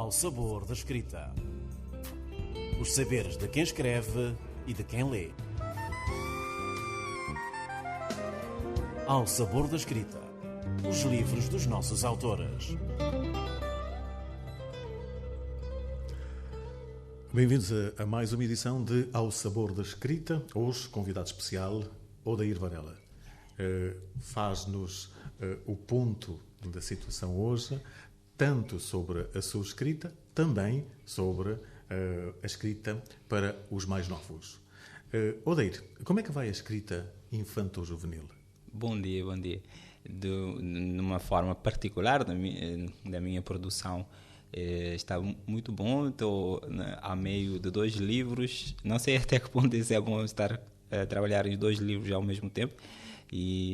Ao sabor da escrita. Os saberes de quem escreve e de quem lê. Ao sabor da escrita. Os livros dos nossos autores. Bem-vindos a mais uma edição de Ao Sabor da Escrita. Hoje, convidado especial, Odair Varela. Faz-nos o ponto da situação hoje, tanto sobre a sua escrita, também sobre a escrita para os mais novos. Odair, como é que vai a escrita infanto-juvenil? Bom dia, bom dia. Numa forma particular da minha produção, está muito bom. Estou a meio de 2 livros. Não sei até que ponto é bom estar a trabalhar em 2 livros ao mesmo tempo.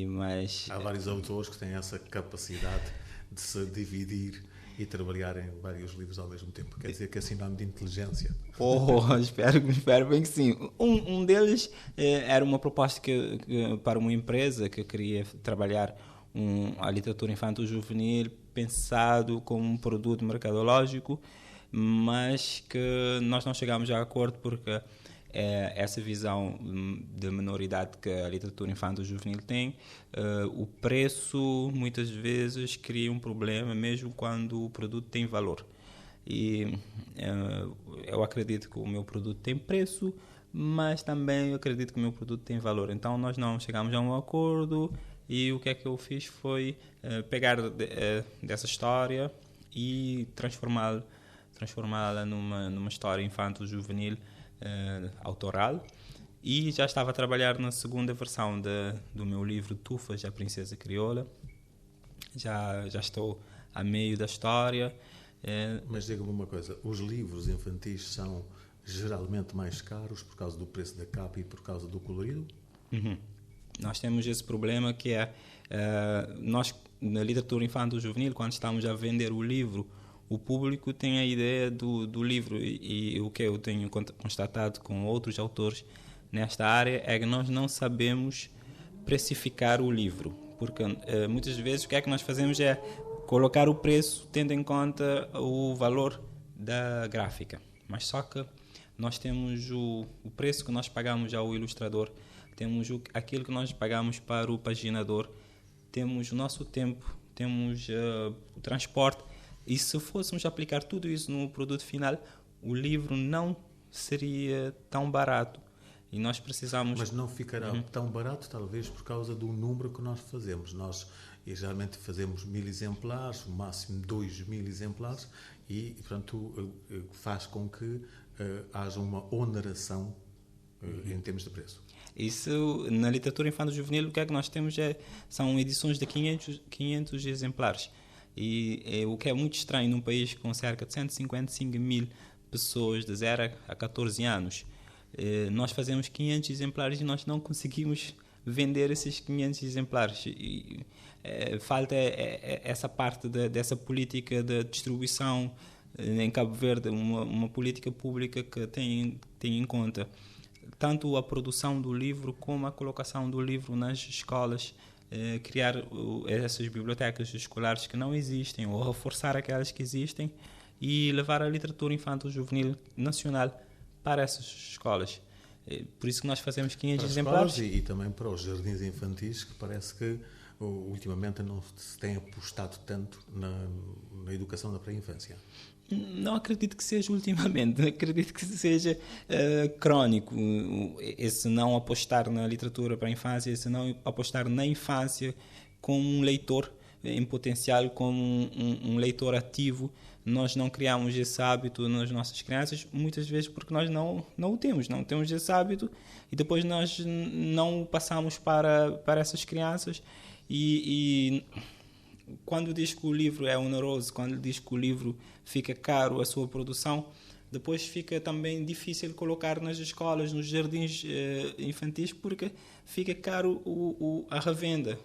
Mas há vários autores que têm essa capacidade de se dividir e trabalhar em vários livros ao mesmo tempo. Quer dizer que é sinónimo de inteligência. Espero bem que sim. Um deles era uma proposta para uma empresa que queria trabalhar a literatura infanto-juvenil pensado como um produto mercadológico, mas que nós não chegámos a acordo porque essa visão de menoridade que a literatura infanto-juvenil tem, o preço muitas vezes cria um problema mesmo quando o produto tem valor. E eu acredito que o meu produto tem preço, mas também eu acredito que o meu produto tem valor. Então nós não chegamos a um acordo e o que é que eu fiz foi pegar dessa história e transformá-la numa história infanto-juvenil autoral, e já estava a trabalhar na segunda versão do meu livro Tufas, a Princesa Crioula. Já estou a meio da história. Mas diga-me uma coisa, os livros infantis são geralmente mais caros por causa do preço da capa e por causa do colorido? Uhum. Nós temos esse problema que nós na literatura infanto-juvenil, quando estamos a vender o livro, o público tem a ideia do livro, e o que eu tenho constatado com outros autores nesta área é que nós não sabemos precificar o livro, porque muitas vezes o que é que nós fazemos é colocar o preço tendo em conta o valor da gráfica, mas só que nós temos o preço que nós pagamos ao ilustrador, temos aquilo que nós pagamos para o paginador, temos o nosso tempo, temos o transporte. E se fôssemos aplicar tudo isso no produto final, o livro não seria tão barato. E nós precisamos... Mas não ficará tão barato, talvez, por causa do número que nós fazemos. Nós geralmente fazemos 1000 exemplares, o máximo 2000 exemplares, e, portanto, faz com que haja uma oneração em termos de preço. Isso, na literatura infanto-juvenil, o que é que nós temos são edições de 500 exemplares. E o que é muito estranho num país com cerca de 155 mil pessoas de 0 a 14 anos, nós fazemos 500 exemplares e nós não conseguimos vender esses 500 exemplares. E falta essa parte dessa política de distribuição em Cabo Verde, uma política pública que tem em conta tanto a produção do livro como a colocação do livro nas escolas, criar essas bibliotecas escolares que não existem ou reforçar aquelas que existem e levar a literatura infanto-juvenil nacional para essas escolas. Por isso que nós fazemos 500 exemplares. E também para os jardins infantis, que parece que ultimamente não se tem apostado tanto na educação da pré-infância. Não acredito que seja ultimamente, acredito que seja crónico esse não apostar na literatura para a infância, esse não apostar na infância como um leitor em potencial, como um leitor ativo. Nós não criamos esse hábito nas nossas crianças, muitas vezes porque nós não o temos, não temos esse hábito, e depois nós não o passamos para essas crianças. E quando diz que o livro é oneroso, quando diz que o livro fica caro a sua produção, depois fica também difícil colocar nas escolas, nos jardins infantis, porque fica caro a revenda.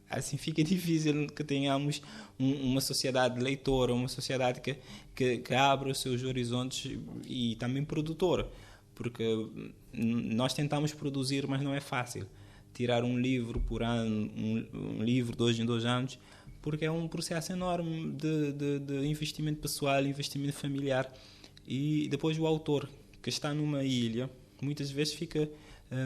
Assim fica difícil que tenhamos uma sociedade leitora, uma sociedade que abra os seus horizontes e também produtora, porque nós tentamos produzir, mas não é fácil. Tirar um livro por ano, um livro 2 em 2 anos, porque é um processo enorme de investimento pessoal, investimento familiar. E depois o autor, que está numa ilha, muitas vezes fica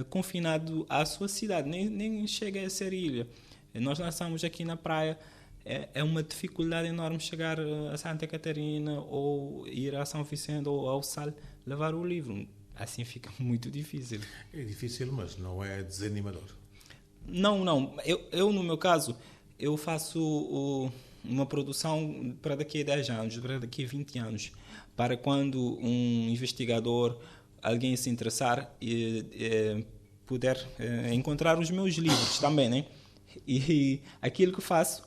confinado à sua cidade, nem chega a ser ilha. Nós lançamos aqui na praia, é uma dificuldade enorme chegar a Santa Catarina ou ir a São Vicente ou ao Sal, levar o livro. Assim fica muito difícil. É difícil, mas não é desanimador. Não. Eu no meu caso, eu faço uma produção para daqui a 10 anos, para daqui a 20 anos, para quando um investigador, alguém se interessar e puder encontrar os meus livros também, né? E aquilo que faço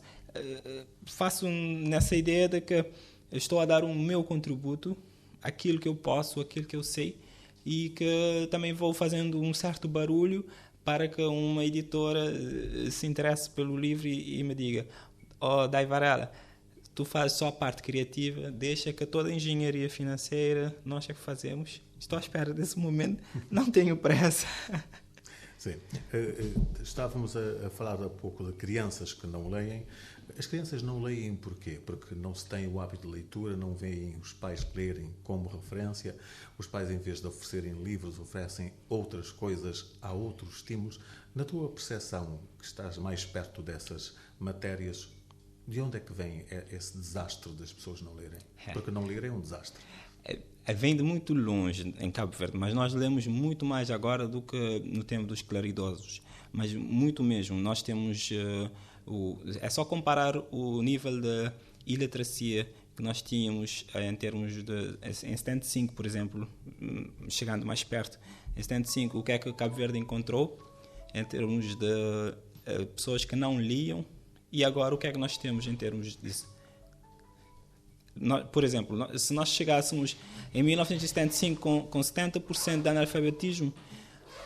nessa ideia de que estou a dar o meu contributo, aquilo que eu posso, aquilo que eu sei, e que também vou fazendo um certo barulho para que uma editora se interesse pelo livro e me diga: Dai Varela, tu fazes só a parte criativa, deixa que toda a engenharia financeira nós é que fazemos. Estou à espera desse momento, não tenho pressa. Sim. Estávamos a falar há pouco de crianças que não leem. As crianças não leem porquê? Porque não se tem o hábito de leitura, não veem os pais lerem como referência. Os pais, em vez de oferecerem livros, oferecem outras coisas, há outros estímulos. Na tua percepção, que estás mais perto dessas matérias, de onde é que vem esse desastre das pessoas não lerem? Porque não ler é um desastre. Vem de muito longe em Cabo Verde, mas nós lemos muito mais agora do que no tempo dos claridosos. Mas muito mesmo. Nós temos... é só comparar o nível de iliteracia que nós tínhamos em termos de... Em 75, por exemplo, chegando mais perto, em 75, o que é que Cabo Verde encontrou em termos de pessoas que não liam, e agora o que é que nós temos em termos disso? Por exemplo, se nós chegássemos em 1975 com 70% de analfabetismo,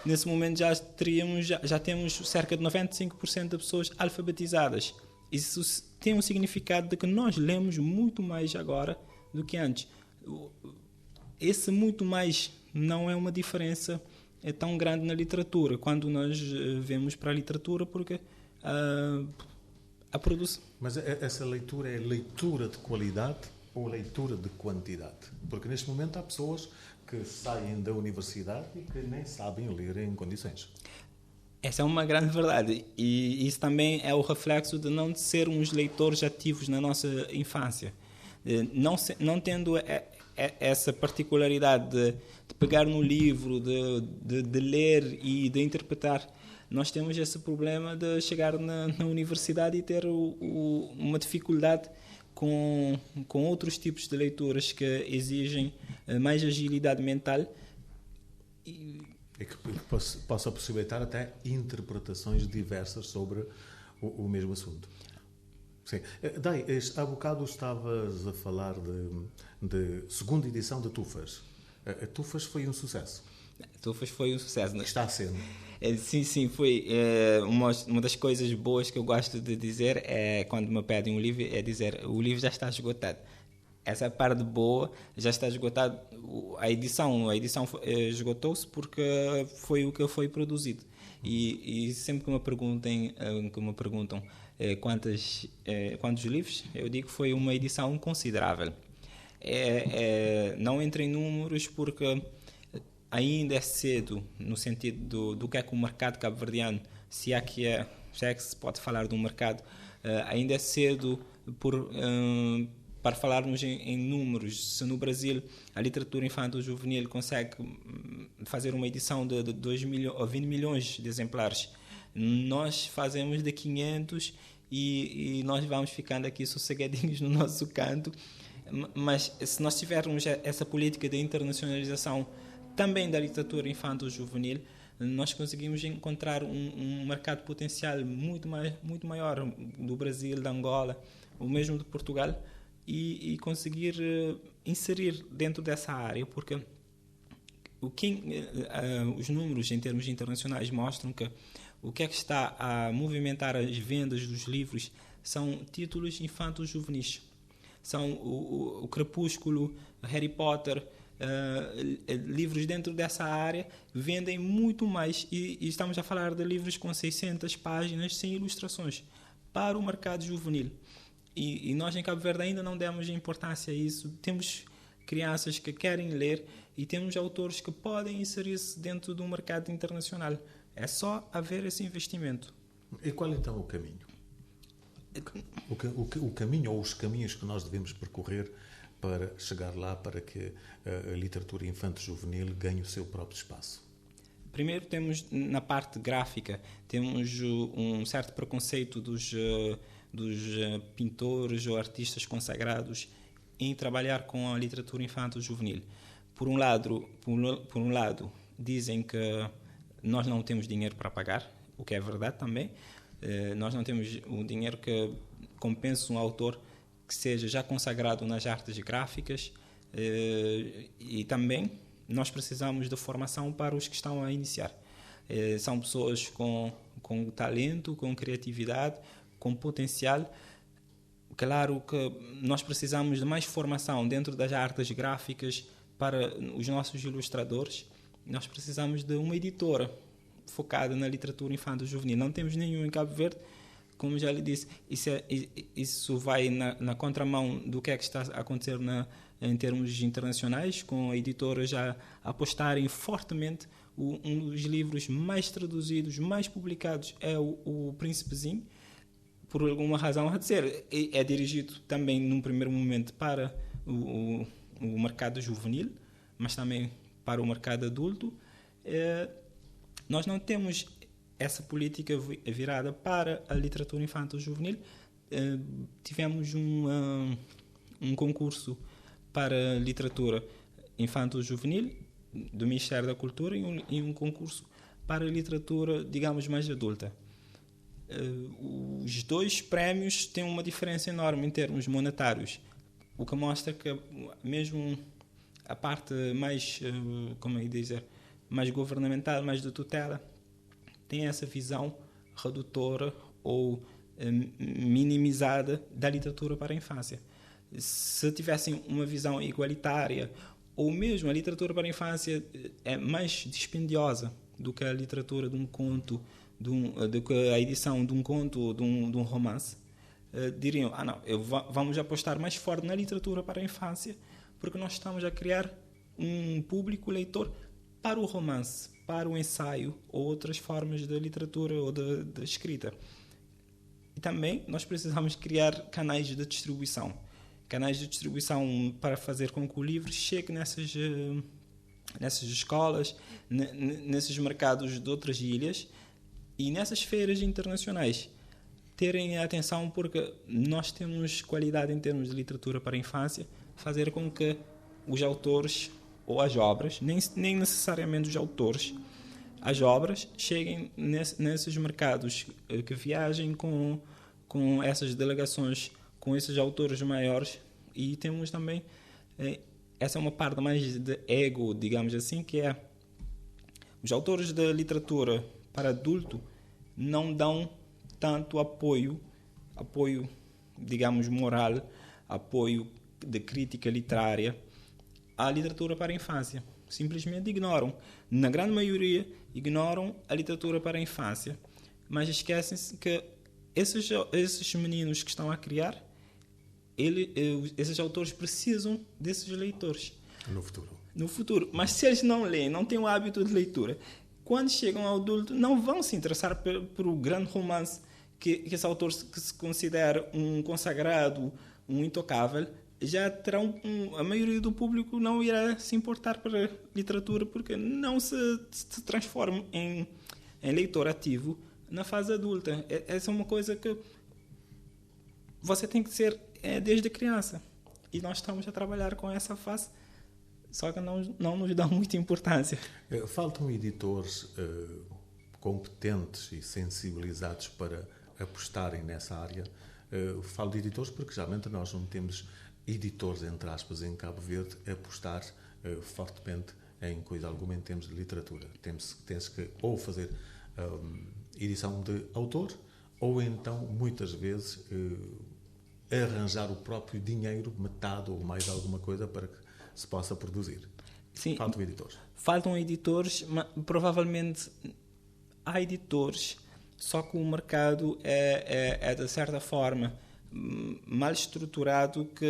nesse momento já temos cerca de 95% de pessoas alfabetizadas. Isso tem um significado de que nós lemos muito mais agora do que antes. Esse muito mais não é uma diferença tão grande na literatura, quando nós vemos para a literatura, porque a produção... Mas essa leitura é leitura de qualidade ou leitura de quantidade? Porque neste momento há pessoas que saem da universidade e que nem sabem ler em condições. Essa é uma grande verdade, e isso também é o reflexo de não sermos leitores ativos na nossa infância. Não tendo essa particularidade de pegar no livro, de ler e de interpretar, nós temos esse problema de chegar na universidade e ter uma dificuldade com outros tipos de leituras que exigem mais agilidade mental. E que possa possibilitar até interpretações diversas sobre o mesmo assunto. Sim. Dai, há bocado estavas a falar de segunda edição de Tufas. A Tufas foi um sucesso. Tufas foi um sucesso. Está sendo. Sim, foi. Uma das coisas boas que eu gosto de dizer é, quando me pedem um livro, é dizer: o livro já está esgotado. Essa é a parte boa, já está esgotado. A edição esgotou-se porque foi o que foi produzido. E sempre que me perguntam quantos livros, eu digo que foi uma edição considerável. Não entra em números porque ainda é cedo, no sentido do que é que o mercado cabo-verdiano, se é que se pode falar de um mercado, ainda é cedo para falarmos em números. Se no Brasil a literatura infanto-juvenil consegue fazer uma edição de 20 milhões de exemplares, nós fazemos de 500 e nós vamos ficando aqui sossegadinhos no nosso canto. Mas se nós tivermos essa política de internacionalização também da literatura infanto-juvenil, nós conseguimos encontrar um mercado potencial muito maior do Brasil, da Angola, ou mesmo de Portugal, e conseguir inserir dentro dessa área, porque os números em termos internacionais mostram que o que é que está a movimentar as vendas dos livros são títulos infanto-juvenis. São o Crepúsculo, Harry Potter, livros dentro dessa área vendem muito mais, e estamos a falar de livros com 600 páginas sem ilustrações. para o mercado juvenil. E nós em Cabo Verde ainda não demos importância a isso. Temos crianças que querem ler e temos autores que podem inserir-se dentro do mercado internacional. É só haver esse investimento. E qual então o caminho? O caminho ou os caminhos que nós devemos percorrer para chegar lá, para que a literatura infanto-juvenil ganhe o seu próprio espaço? Primeiro temos, na parte gráfica, temos um certo preconceito dos pintores ou artistas consagrados em trabalhar com a literatura infanto-juvenil. Por um lado, dizem que nós não temos dinheiro para pagar, o que é verdade também. Nós não temos o dinheiro que compense um autor que seja já consagrado nas artes gráficas, e também nós precisamos de formação para os que estão a iniciar. São pessoas com talento, com criatividade, com potencial. Claro que nós precisamos de mais formação dentro das artes gráficas para os nossos ilustradores. Nós precisamos de uma editora focada na literatura infanto-juvenil. Não temos nenhum em Cabo Verde. Como já lhe disse, isso vai na contramão do que é que está a acontecer em termos internacionais, com editoras já apostarem fortemente. Um dos livros mais traduzidos, mais publicados é o Príncipezinho, por alguma razão a dizer. É dirigido também, num primeiro momento, para o mercado juvenil, mas também para o mercado adulto. Nós não temos essa política virada para a literatura infanto-juvenil. Tivemos um concurso para literatura infanto-juvenil do Ministério da Cultura e um concurso para literatura, digamos, mais adulta. Os dois prémios têm uma diferença enorme em termos monetários, o que mostra que mesmo a parte mais, mais governamental, mais de tutela, tem essa visão redutora ou minimizada da literatura para a infância. Se tivessem uma visão igualitária, ou mesmo a literatura para a infância é mais dispendiosa do que a literatura de um conto, do que a edição de um conto ou de um romance, diriam, vamos apostar mais forte na literatura para a infância, porque nós estamos a criar um público leitor para o romance, para o ensaio ou outras formas de literatura ou de escrita. E também nós precisamos criar canais de distribuição. Canais de distribuição para fazer com que o livro chegue nessas escolas, nesses mercados de outras ilhas e nessas feiras internacionais. Terem atenção, porque nós temos qualidade em termos de literatura para a infância, fazer com que os autores ou as obras, nem necessariamente os autores, as obras cheguem nesses mercados, que viajem com essas delegações, com esses autores maiores. E temos também, essa é uma parte mais de ego, digamos assim, que é os autores da literatura para adulto não dão tanto apoio, digamos, moral, apoio de crítica literária à literatura para a infância. Simplesmente ignoram. Na grande maioria, ignoram a literatura para a infância, mas esquecem-se que esses meninos que estão a criar, esses autores precisam desses leitores. No futuro. Mas se eles não leem, não têm o hábito de leitura, quando chegam ao adulto, não vão se interessar por o grande romance que esse autor que se considera um consagrado, um intocável, já terão a maioria do público não irá se importar para a literatura, porque não se transforma em leitor ativo na fase adulta. Essa é uma coisa que você tem que ser desde criança. E nós estamos a trabalhar com essa fase, só que não nos dá muita importância. Faltam editores competentes e sensibilizados para apostarem nessa área. Falo de editores porque geralmente nós não temos editores, entre aspas, em Cabo Verde a apostar fortemente em coisa alguma em termos de literatura. Tens que ou fazer edição de autor, ou então, muitas vezes, arranjar o próprio dinheiro, metade ou mais alguma coisa, para que se possa produzir. Sim, faltam editores. Faltam editores, mas provavelmente há editores, só que o mercado é de certa forma mal estruturado, que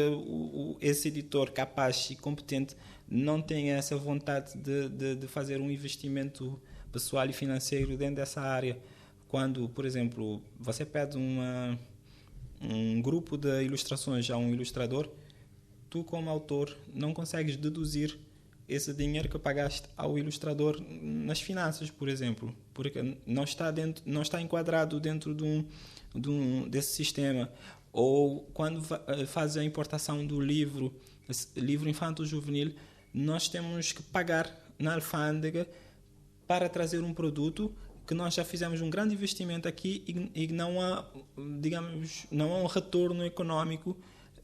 esse editor capaz e competente não tem essa vontade de fazer um investimento pessoal e financeiro dentro dessa área. Quando, por exemplo, você pede um grupo de ilustrações a um ilustrador, tu como autor não consegues deduzir esse dinheiro que pagaste ao ilustrador nas finanças, por exemplo, porque não está enquadrado dentro desse sistema. Ou quando faz a importação do livro infanto-juvenil, nós temos que pagar na alfândega para trazer um produto que nós já fizemos um grande investimento aqui e não há, digamos, não há um retorno econômico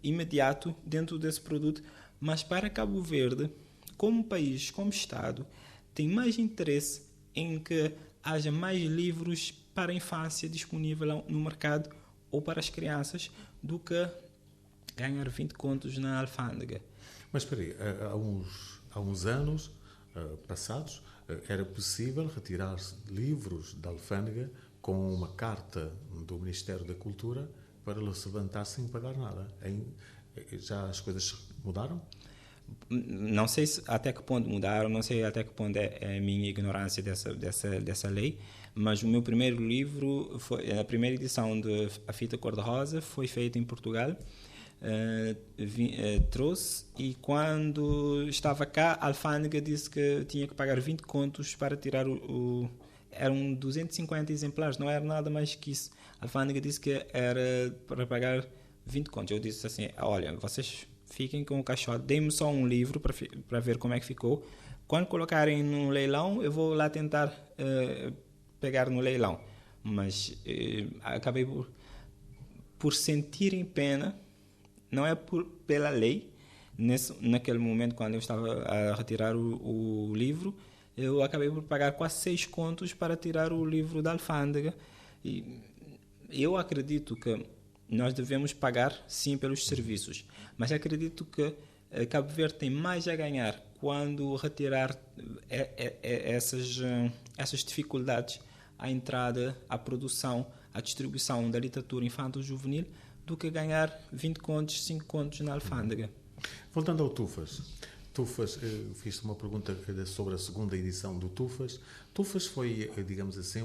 imediato dentro desse produto. Mas para Cabo Verde, como país, como Estado, tem mais interesse em que haja mais livros para a infância disponível no mercado ou para as crianças do que ganhar 20 contos na alfândega. Mas espera aí, há uns anos passados, era possível retirar livros da alfândega com uma carta do Ministério da Cultura para eles se levantar sem pagar nada. Já as coisas mudaram? Não sei até que ponto mudaram, não sei até que ponto é a minha ignorância dessa lei, mas o meu primeiro livro, a primeira edição de A Fita Cor-de-Rosa, foi feita em Portugal. Trouxe, e quando estava cá, a alfândega disse que tinha que pagar 20 contos para tirar eram 250 exemplares, não era nada mais que isso. A alfândega disse que era para pagar 20 contos. Eu disse assim: olha, vocês fiquem com o caixote, deem-me só um livro para ver como é que ficou. Quando colocarem no leilão, eu vou lá tentar pegar no leilão. Mas acabei por sentirem pena, não é pela lei. Naquele momento, quando eu estava a retirar o livro, eu acabei por pagar quase 6 contos para tirar o livro da alfândega. E eu acredito que nós devemos pagar, sim, pelos serviços, mas acredito que Cabo Verde tem mais a ganhar quando retirar essas dificuldades à entrada, à produção, à distribuição da literatura infanto-juvenil, do que ganhar 20 contos, 5 contos na alfândega. Voltando ao Tufas. Tufas, fiz-te uma pergunta sobre a segunda edição do Tufas. Tufas foi, digamos assim,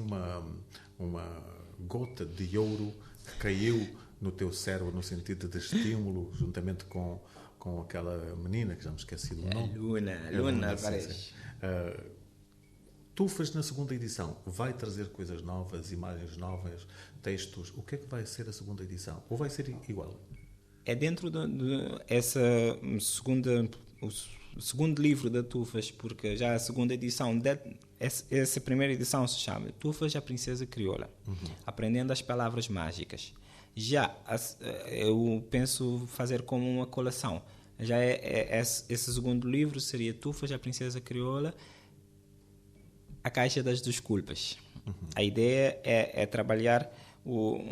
uma gota de ouro que caiu no teu cérebro, no sentido de estímulo, juntamente com aquela menina, que já me esqueci do nome. Luna Alvarez. Tufas, na segunda edição, vai trazer coisas novas, imagens novas, textos. O que é que vai ser a segunda edição? Ou vai ser igual? É dentro dessa o segundo livro da Tufas, porque já a segunda edição, essa primeira edição se chama Tufas, a Princesa Crioula, aprendendo as palavras mágicas. Já eu penso fazer como uma colação. Já esse segundo livro seria Tufas, a Princesa Crioula, a Caixa das Desculpas. A ideia é trabalhar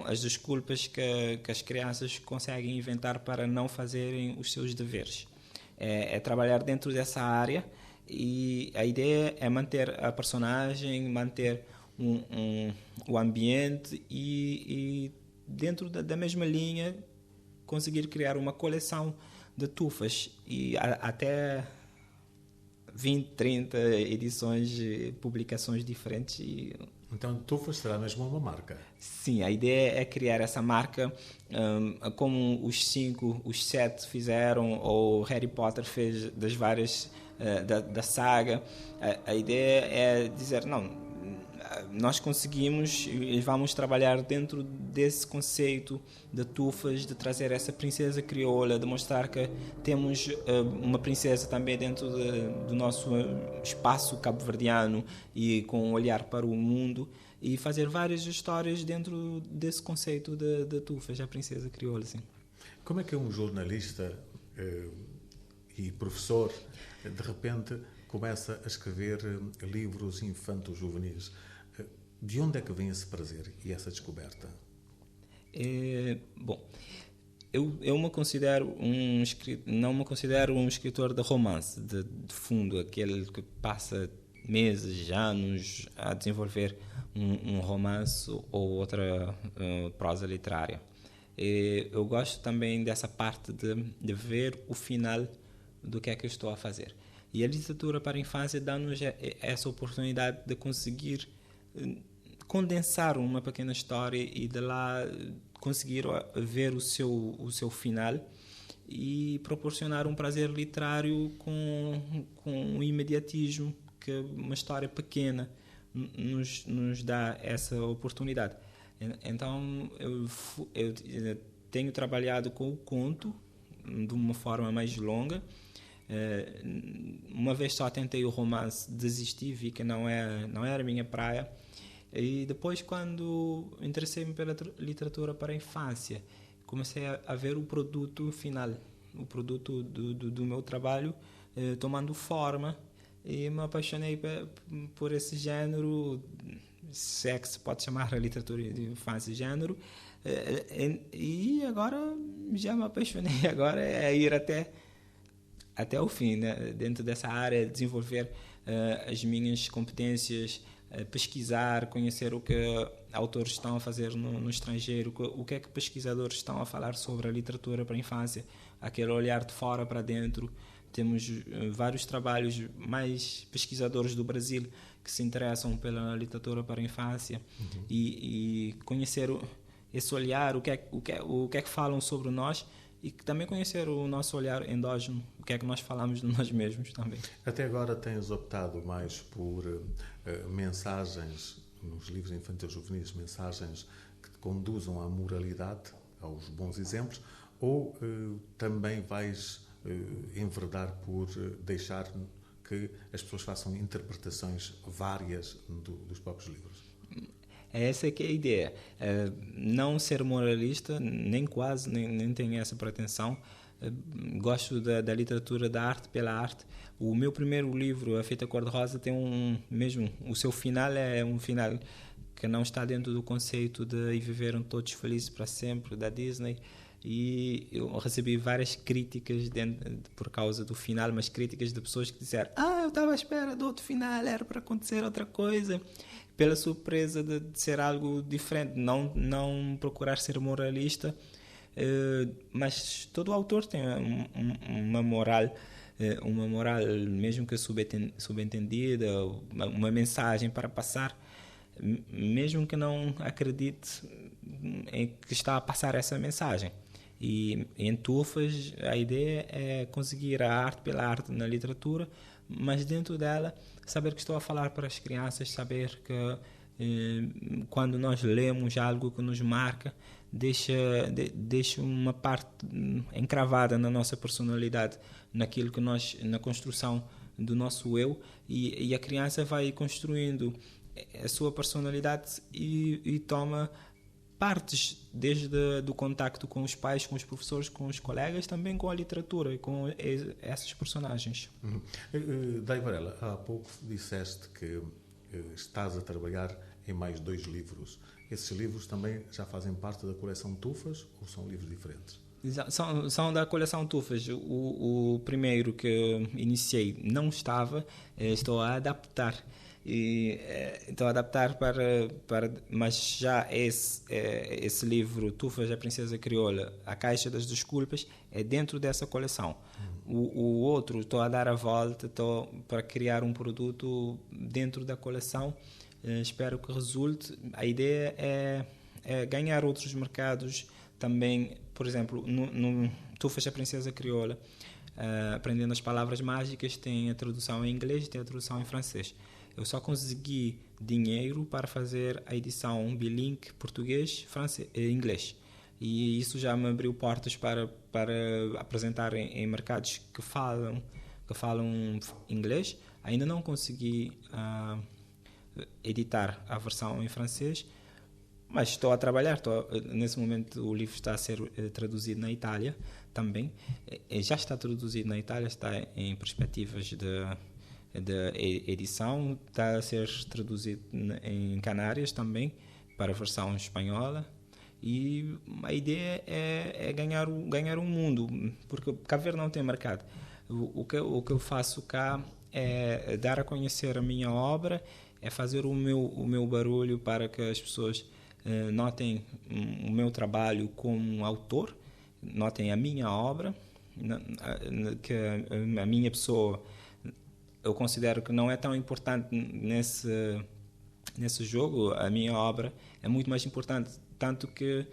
as desculpas que as crianças conseguem inventar para não fazerem os seus deveres. É trabalhar dentro dessa área, e a ideia é manter a personagem, manter o ambiente e dentro da mesma linha conseguir criar uma coleção de tufas e até 20, 30 edições, publicações diferentes. Então, Tufas será mesmo uma marca? Sim, a ideia é criar essa marca, como os 7 fizeram, ou Harry Potter fez das várias, da saga. A ideia é dizer, não, nós conseguimos e vamos trabalhar dentro desse conceito de Tufas, de trazer essa princesa crioula, de mostrar que temos uma princesa também dentro do nosso espaço cabo-verdiano e com um olhar para o mundo, e fazer várias histórias dentro desse conceito de Tufas, a princesa crioula. Sim. Como é que um jornalista e professor de repente começa a escrever livros infanto-juvenis? De onde é que vem esse prazer e essa descoberta? Bom, eu não me considero um escritor de romance, de fundo, aquele que passa meses, anos a desenvolver um romance ou outra prosa literária. Eu gosto também dessa parte de ver o final do que é que eu estou a fazer. E a literatura para a infância dá-nos essa oportunidade de conseguir condensar uma pequena história e de lá conseguir ver o seu final e proporcionar um prazer literário com um imediatismo que uma história pequena nos dá essa oportunidade. Então, eu tenho trabalhado com o conto de uma forma mais longa. Uma vez só tentei o romance, desisti, vi que não era a minha praia. E depois, quando interessei-me pela literatura para a infância, comecei a ver o produto final, o produto do meu trabalho tomando forma, e me apaixonei por esse género, se é que se pode chamar a literatura de infância género, e agora já me apaixonei. Agora é ir até o fim, né? Dentro dessa área, desenvolver as minhas competências, pesquisar, conhecer o que autores estão a fazer no estrangeiro, o que é que pesquisadores estão a falar sobre a literatura para a infância, aquele olhar de fora para dentro. Temos vários trabalhos, mais pesquisadores do Brasil que se interessam pela literatura para a infância, e conhecer esse olhar, o que é que falam sobre nós, e também conhecer o nosso olhar endógeno, o que é que nós falamos de nós mesmos também. Até agora tens optado mais por mensagens nos livros infantis juvenis, mensagens que te conduzam à moralidade, aos bons exemplos, ou também vais enverdar por deixar que as pessoas façam interpretações várias dos próprios livros? Essa é que é a ideia. Não ser moralista, nem quase, nem tenho essa pretensão. Gosto da literatura, da arte pela arte. O meu primeiro livro, A Fita Cor-de-Rosa, tem o seu final é um final que não está dentro do conceito de "E viveram todos felizes para sempre", da Disney. E eu recebi várias críticas por causa do final, mas críticas de pessoas que disseram: eu estava à espera do outro final, era para acontecer outra coisa, pela surpresa de ser algo diferente. Não procurar ser moralista, mas todo autor tem uma moral, mesmo que subentendida, uma mensagem para passar, mesmo que não acredite em que está a passar essa mensagem. E em Tufas a ideia é conseguir a arte pela arte na literatura, mas dentro dela saber que estou a falar para as crianças, saber que quando nós lemos algo que nos marca, deixa uma parte encravada na nossa personalidade, naquilo que na construção do nosso eu, e a criança vai construindo a sua personalidade e toma partes, desde do contacto com os pais, com os professores, com os colegas, também com a literatura e com esses personagens. Day Varela, há pouco disseste que estás a trabalhar em mais 2 livros. Esses livros também já fazem parte da coleção Tufas ou são livros diferentes? São da coleção Tufas. O primeiro que iniciei não estava, estou a adaptar. Estou a adaptar mas já esse livro, Tufas, a Princesa Crioula, A Caixa das Desculpas, é dentro dessa coleção. O outro, estou a dar a volta, estou para criar um produto dentro da coleção. Espero que resulte. A ideia é ganhar outros mercados também. Por exemplo, no Tufas, a Princesa Crioula, Aprendendo as Palavras Mágicas, tem a tradução em inglês e tem a tradução em francês. Eu só consegui dinheiro para fazer a edição bilingue português e inglês. E isso já me abriu portas para apresentar em mercados que falam inglês. Ainda não consegui editar a versão em francês, mas estou a trabalhar. Nesse momento o livro está a ser traduzido na Itália também. Já está traduzido na Itália, está em perspectivas de edição, está a ser traduzido em Canárias também, para a versão espanhola. E a ideia é ganhar um mundo, porque Cabo Verde não tem mercado. O que eu faço cá é dar a conhecer a minha obra, é fazer o meu barulho para que as pessoas notem o meu trabalho como autor, notem a minha obra, que a minha pessoa eu considero que não é tão importante nesse jogo. A minha obra é muito mais importante, tanto que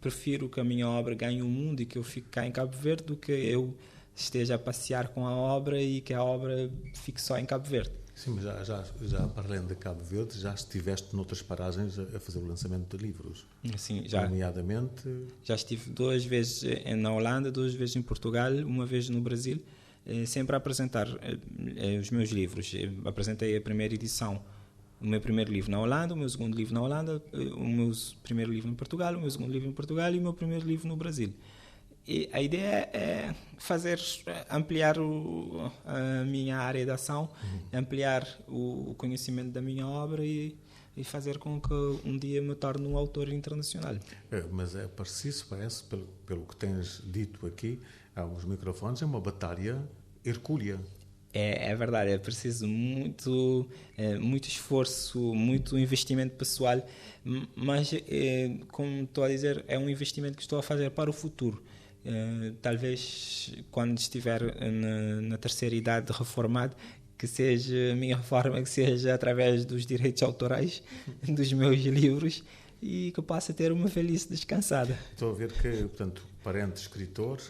prefiro que a minha obra ganhe o mundo e que eu fique cá em Cabo Verde do que eu esteja a passear com a obra e que a obra fique só em Cabo Verde. Sim, mas já para além de Cabo Verde, já estiveste noutras paragens a fazer o lançamento de livros? Sim, já. Nomeadamente? Já estive 2 vezes na Holanda, 2 vezes em Portugal, 1 vez no Brasil, sempre a apresentar os meus livros. Apresentei a primeira edição, o meu primeiro livro na Holanda, o meu segundo livro na Holanda, o meu primeiro livro em Portugal, o meu segundo livro em Portugal e o meu primeiro livro no Brasil. E a ideia é ampliar a minha área de ação, ampliar o conhecimento da minha obra e fazer com que um dia me torne um autor internacional. Mas para si, se parece, pelo que tens dito aqui, há uns microfones, é uma batalha hercúlea. É verdade, é preciso muito esforço, muito investimento pessoal, mas, como estou a dizer, é um investimento que estou a fazer para o futuro. Talvez quando estiver na terceira idade reformado, que seja a minha reforma, que seja através dos direitos autorais dos meus livros e que possa ter uma velhice descansada. Estou a ver que, portanto, parente escritor,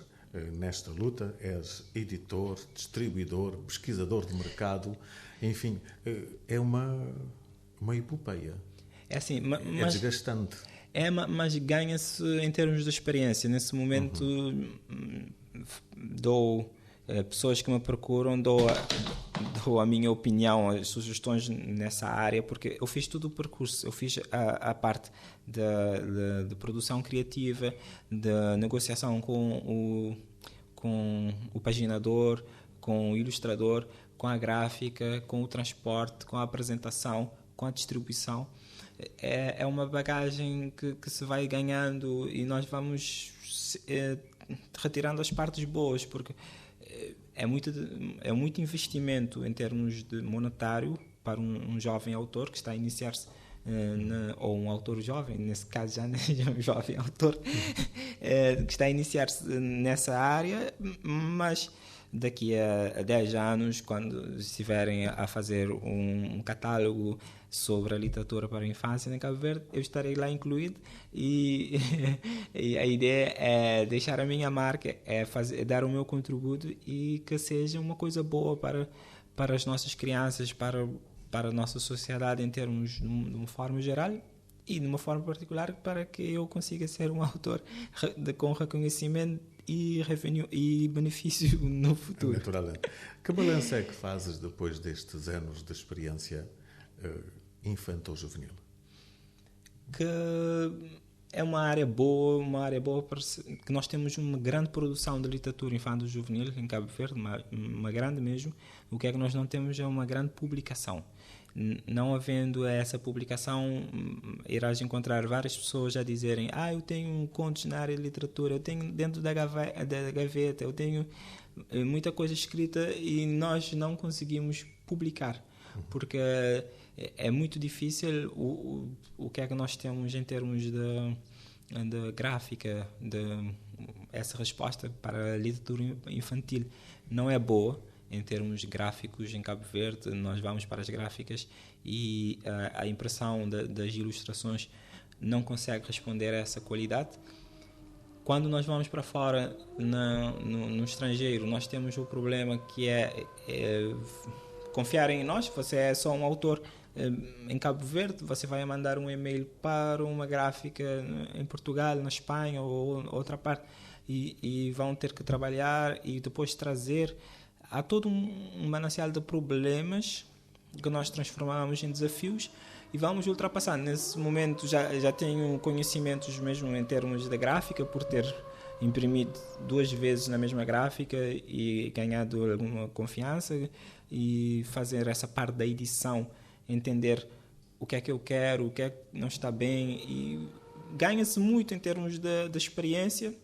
nesta luta és editor, distribuidor, pesquisador de mercado, enfim, é uma epopeia. É assim, é desgastante. Mas ganha-se em termos de experiência. Nesse momento dou pessoas que me procuram, dou a minha opinião, as sugestões nessa área, porque eu fiz todo o percurso. Eu fiz a parte de produção criativa, de negociação com o paginador, com o ilustrador, com a gráfica, com o transporte, com a apresentação, com a distribuição. É uma bagagem que se vai ganhando e nós vamos retirando as partes boas, porque é muito investimento em termos de monetário para um jovem autor que está a iniciar-se, ou um autor jovem, nesse caso já é um jovem autor, que está a iniciar-se nessa área, mas daqui a 10 anos, quando estiverem a fazer um catálogo sobre a literatura para a infância em Cabo Verde, eu estarei lá incluído e a ideia é deixar a minha marca, é dar o meu contributo e que seja uma coisa boa para as nossas crianças, para a nossa sociedade em termos de uma forma geral e de uma forma particular para que eu consiga ser um autor com reconhecimento e revenue e benefício no futuro. Naturalmente. Que balanço é que fazes depois destes anos de experiência infantil-juvenil? Que é uma área boa que nós temos uma grande produção de literatura infantil-juvenil em Cabo Verde, uma grande mesmo. O que é que nós não temos é uma grande publicação. Não havendo essa publicação, irás encontrar várias pessoas a dizerem: eu tenho contos na área de literatura, eu tenho dentro da gaveta, eu tenho muita coisa escrita e nós não conseguimos publicar, porque é muito difícil. O que é que nós temos em termos de gráfica, essa resposta para a literatura infantil não é boa. Em termos gráficos, em Cabo Verde, nós vamos para as gráficas e a impressão das ilustrações não consegue responder a essa qualidade. Quando nós vamos para fora, no estrangeiro, nós temos o problema que é confiar em nós. Você é só um autor em Cabo Verde, você vai mandar um e-mail para uma gráfica em Portugal, na Espanha ou outra parte e vão ter que trabalhar e depois trazer. Há todo um manancial de problemas que nós transformamos em desafios e vamos ultrapassar. Nesse momento já tenho conhecimentos mesmo em termos de gráfica, por ter imprimido 2 vezes na mesma gráfica e ganhado alguma confiança e fazer essa parte da edição, entender o que é que eu quero, o que é que não está bem e ganha-se muito em termos de experiência.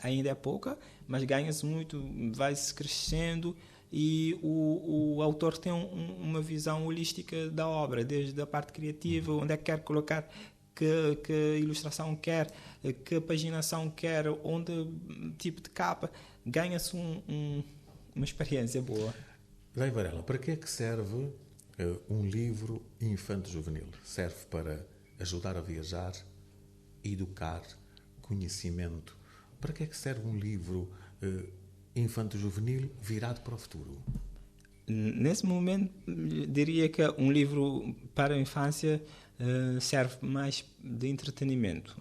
Ainda é pouca, mas ganha-se muito, vai-se crescendo e o autor tem uma visão holística da obra, desde a parte criativa, onde é que quer colocar, que ilustração quer, que paginação quer, onde tipo de capa, ganha-se uma experiência boa. Zé Varela, para que é que serve um livro infanto-juvenil? Serve para ajudar a viajar, educar, conhecimento. Para que é que serve um livro infanto-juvenil virado para o futuro? Nesse momento, diria que um livro para a infância serve mais de entretenimento,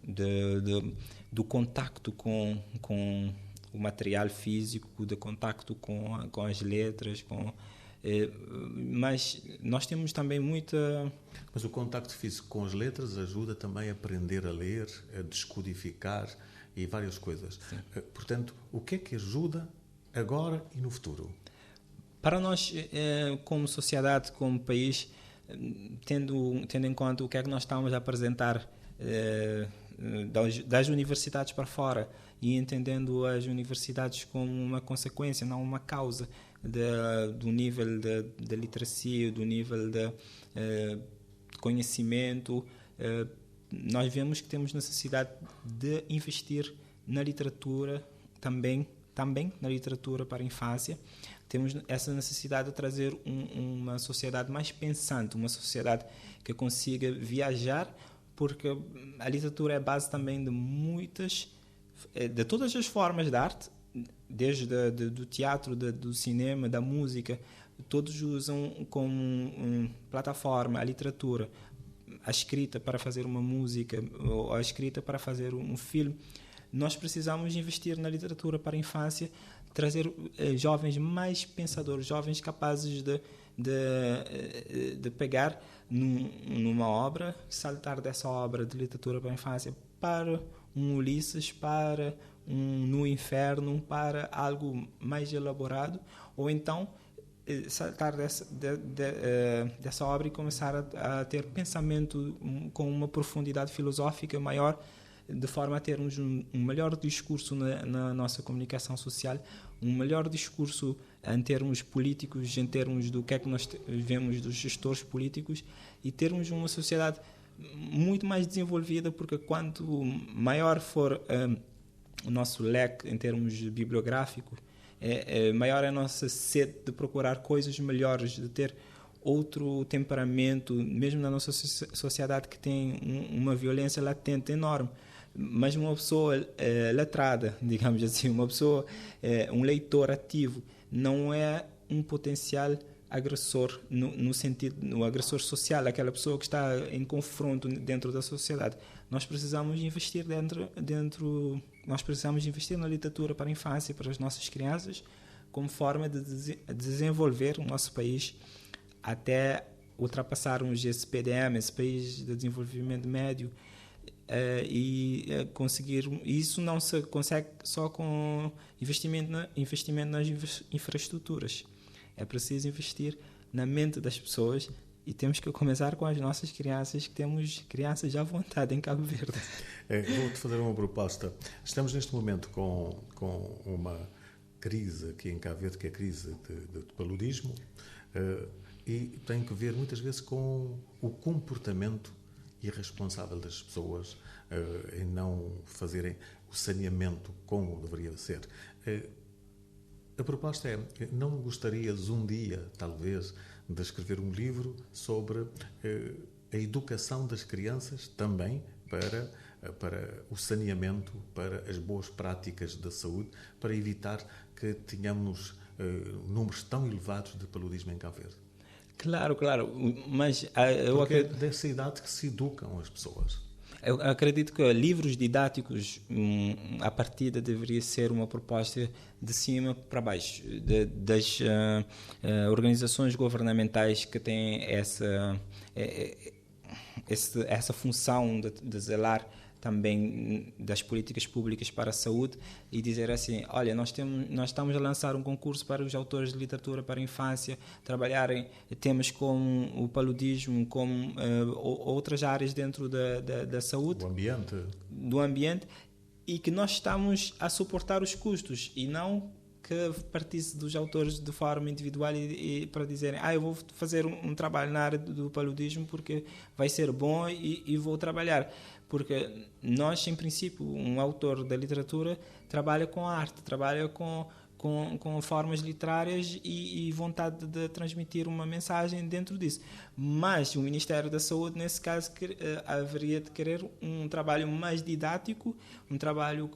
do contacto com o material físico, de contacto com as letras, mas nós temos também muita... Mas o contacto físico com as letras ajuda também a aprender a ler, a descodificar e várias coisas. Sim. Portanto, o que é que ajuda agora e no futuro? Para nós, como sociedade, como país, tendo em conta o que é que nós estamos a apresentar das universidades para fora e entendendo as universidades como uma consequência, não uma causa do nível da literacia, do nível de conhecimento, nós vemos que temos necessidade de investir na literatura, também na literatura para a infância. Temos essa necessidade de trazer uma sociedade mais pensante, uma sociedade que consiga viajar, porque a literatura é base também de todas as formas de arte, desde do teatro, do cinema, da música. Todos usam como plataforma a literatura, a escrita para fazer uma música, ou a escrita para fazer um filme. Nós precisamos investir na literatura para a infância, trazer jovens mais pensadores, jovens capazes de pegar numa obra, saltar dessa obra de literatura para a infância para um Ulisses, para um No Inferno, para algo mais elaborado, ou então saltar dessa obra e começar a ter pensamento com uma profundidade filosófica maior, de forma a termos um melhor discurso na nossa comunicação social, um melhor discurso em termos políticos, em termos do que é que nós vemos dos gestores políticos, e termos uma sociedade muito mais desenvolvida, porque quanto maior for o nosso leque em termos bibliográficos, maior é a nossa sede de procurar coisas melhores, de ter outro temperamento, mesmo na nossa sociedade que tem uma violência latente enorme. Mas uma pessoa letrada, digamos assim, uma pessoa, um leitor ativo, não é um potencial agressor no sentido, no agressor social, aquela pessoa que está em confronto dentro da sociedade. Nós precisamos investir nós precisamos investir na literatura para a infância e para as nossas crianças, como forma de desenvolver o nosso país até ultrapassarmos esse PDM, esse país de desenvolvimento médio, e conseguir. Isso não se consegue só com investimento nas infraestruturas. É preciso investir na mente das pessoas, e temos que começar com as nossas crianças, que temos crianças à vontade em Cabo Verde. Vou-te fazer uma proposta. Estamos neste momento com uma crise aqui em Cabo Verde, que é a crise de paludismo, e tem que ver muitas vezes com o comportamento irresponsável das pessoas em não fazerem o saneamento como deveria ser. A proposta é, não gostarias um dia, talvez, de escrever um livro sobre a educação das crianças também para o saneamento, para as boas práticas da saúde, para evitar que tenhamos números tão elevados de paludismo em Cabo Verde? Claro, mas porque é dessa idade que se educam as pessoas. Eu acredito que livros didáticos, a partida, deveria ser uma proposta de cima para baixo, das organizações governamentais que têm essa função de zelar também das políticas públicas para a saúde, e dizer assim, olha, nós estamos a lançar um concurso para os autores de literatura para a infância trabalharem temas como o paludismo, como outras áreas dentro da saúde, do ambiente, e que nós estamos a suportar os custos e não que partisse dos autores de forma individual e para dizerem, eu vou fazer um trabalho na área do paludismo porque vai ser bom e vou trabalhar. Porque nós, em princípio, um autor da literatura trabalha com arte, trabalha com formas literárias e vontade de transmitir uma mensagem dentro disso. Mas o Ministério da Saúde, nesse caso, haveria de querer um trabalho mais didático, um trabalho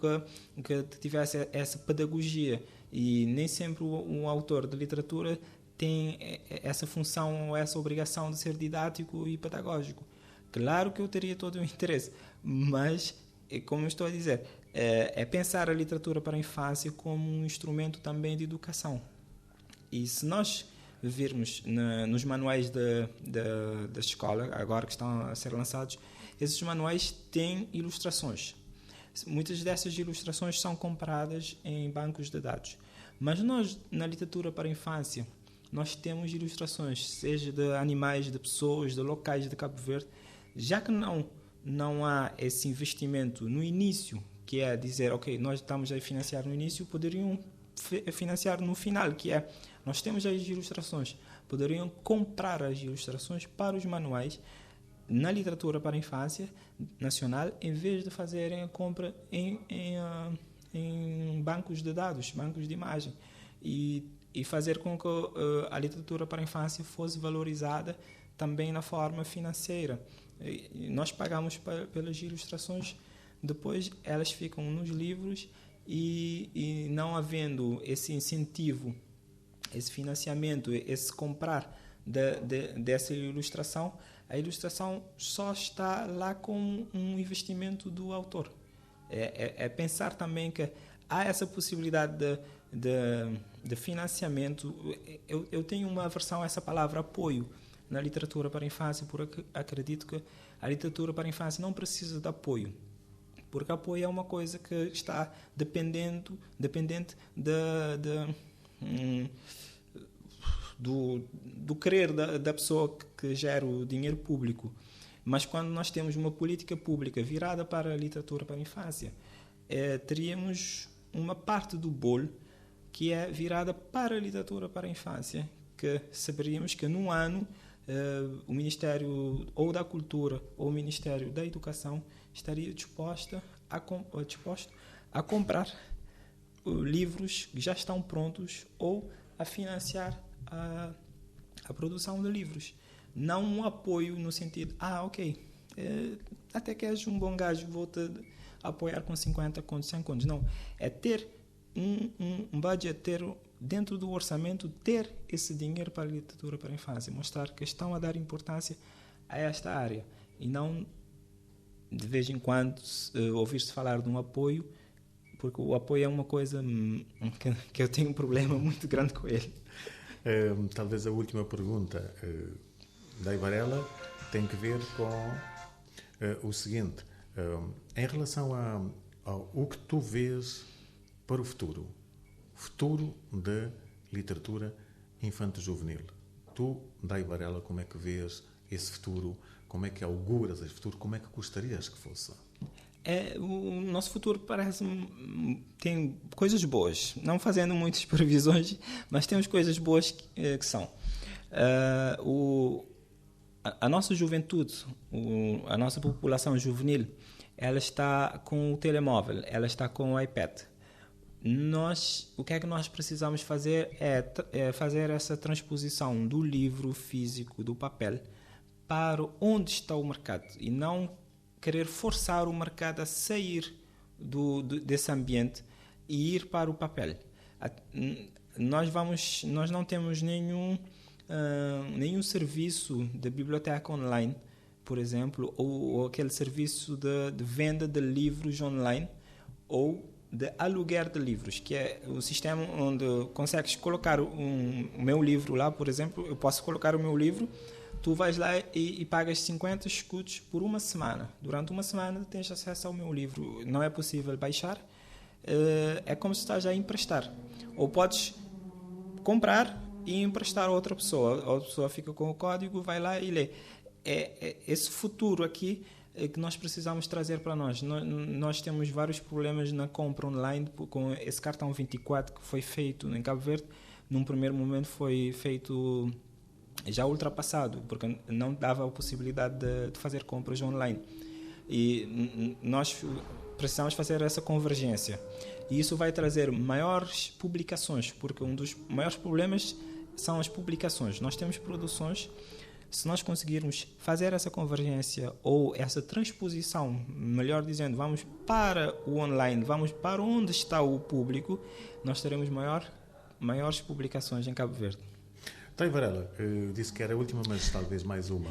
que tivesse essa pedagogia. E nem sempre um autor de literatura tem essa função ou essa obrigação de ser didático e pedagógico. Claro que eu teria todo o interesse, mas, como eu estou a dizer, é pensar a literatura para a infância como um instrumento também de educação. E se nós virmos nos manuais da escola, agora que estão a ser lançados, esses manuais têm ilustrações. Muitas dessas ilustrações são compradas em bancos de dados. Mas nós, na literatura para a infância, nós temos ilustrações, seja de animais, de pessoas, de locais de Cabo Verde. Já que não há esse investimento no início, que é dizer, ok, nós estamos a financiar no início, poderiam financiar no final, que é, nós temos as ilustrações, poderiam comprar as ilustrações para os manuais na literatura para a infância nacional, em vez de fazerem a compra em bancos de dados, bancos de imagem, e fazer com que a literatura para a infância fosse valorizada também na forma financeira. Nós pagamos pelas ilustrações, depois elas ficam nos livros e não havendo esse incentivo, esse financiamento, esse comprar dessa ilustração, a ilustração só está lá com um investimento do autor. É pensar também que há essa possibilidade de financiamento. Eu tenho uma aversão a essa palavra apoio na literatura para a infância, porque acredito que a literatura para a infância não precisa de apoio, porque apoio é uma coisa que está dependente do querer da pessoa que gera o dinheiro público. Mas quando nós temos uma política pública virada para a literatura para a infância, teríamos uma parte do bolo que é virada para a literatura para a infância, que saberíamos que num ano o Ministério ou da Cultura ou o Ministério da Educação estaria disposto a comprar livros que já estão prontos ou a financiar a produção de livros. Não um apoio no sentido, ok, até que és um bom gajo, vou-te apoiar com 50 contos, 100 contos. Não, é ter um budget, ter dentro do orçamento, ter esse dinheiro para a literatura para a infância, mostrar que estão a dar importância a esta área e não de vez em quando ouvir-se falar de um apoio, porque o apoio é uma coisa que eu tenho um problema muito grande com ele. Talvez a última pergunta da Varela tem que ver com o seguinte, em relação ao que tu vês para o futuro da literatura infanto-juvenil. Tu, Dai Varela, como é que vês esse futuro? Como é que auguras esse futuro? Como é que gostarias que fosse? O nosso futuro parece-me tem coisas boas, não fazendo muitas previsões, mas temos coisas boas que são a nossa juventude, a nossa população juvenil, ela está com o telemóvel, ela está com o iPad. O que é que nós precisamos fazer é fazer essa transposição do livro físico, do papel, para onde está o mercado e não querer forçar o mercado a sair desse ambiente e ir para o papel. Nós não temos nenhum serviço de biblioteca online, por exemplo, ou aquele serviço de venda de livros online ou de aluguer de livros, que é o sistema onde consegues colocar o meu livro lá, por exemplo. Eu posso colocar o meu livro, tu vais lá e pagas 50 escudos por uma semana. Durante uma semana tens acesso ao meu livro. Não é possível baixar, é como se estás a emprestar. Ou podes comprar e emprestar a outra pessoa. A outra pessoa fica com o código, vai lá e lê. Esse futuro aqui que nós precisamos trazer para nós. Nós temos vários problemas na compra online com esse cartão 24 que foi feito em Cabo Verde. Num primeiro momento foi feito já ultrapassado, porque não dava a possibilidade de fazer compras online. E nós precisamos fazer essa convergência. E isso vai trazer maiores publicações, porque um dos maiores problemas são as publicações. Nós temos produções, se nós conseguirmos fazer essa convergência ou essa transposição, melhor dizendo, vamos para o online, vamos para onde está o público, nós teremos maiores publicações em Cabo Verde. Então, Varela, disse que era a última, mas talvez mais uma.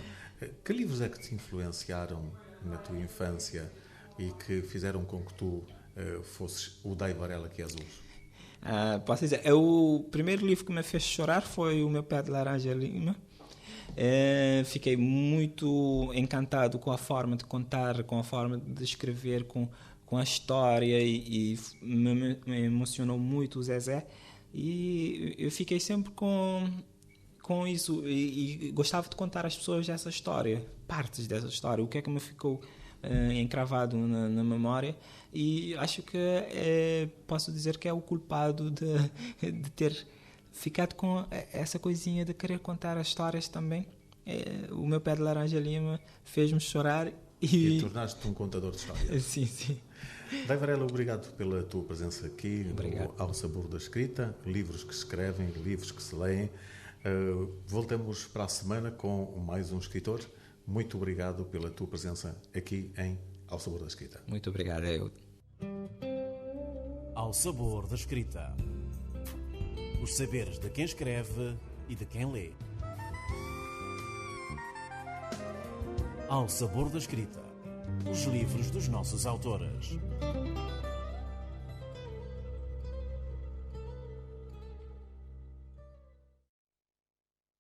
Que livros é que te influenciaram na tua infância e que fizeram com que tu fosses o Dai Varela que és hoje? Posso dizer, o primeiro livro que me fez chorar foi O Meu Pé de Laranja Lima. Fiquei muito encantado com a forma de contar, com a forma de escrever, com a história e me emocionou muito o Zezé. E eu fiquei sempre com isso e gostava de contar às pessoas essa história, partes dessa história, o que é que me ficou encravado na memória, e acho que posso dizer que é o culpado de ter ficado com essa coisinha de querer contar as histórias também. O Meu Pé de Laranja Lima fez-me chorar e tornaste-te um contador de histórias. Sim. Dai Varela, obrigado pela tua presença aqui Obrigado. Ao Sabor da Escrita, livros que se escrevem, livros que se leem. Voltamos para a semana com mais um escritor. Muito obrigado pela tua presença aqui em Ao Sabor da Escrita. Muito obrigado, eu. Ao Sabor da Escrita. Os saberes de quem escreve e de quem lê. Ao Sabor da Escrita. Os livros dos nossos autores.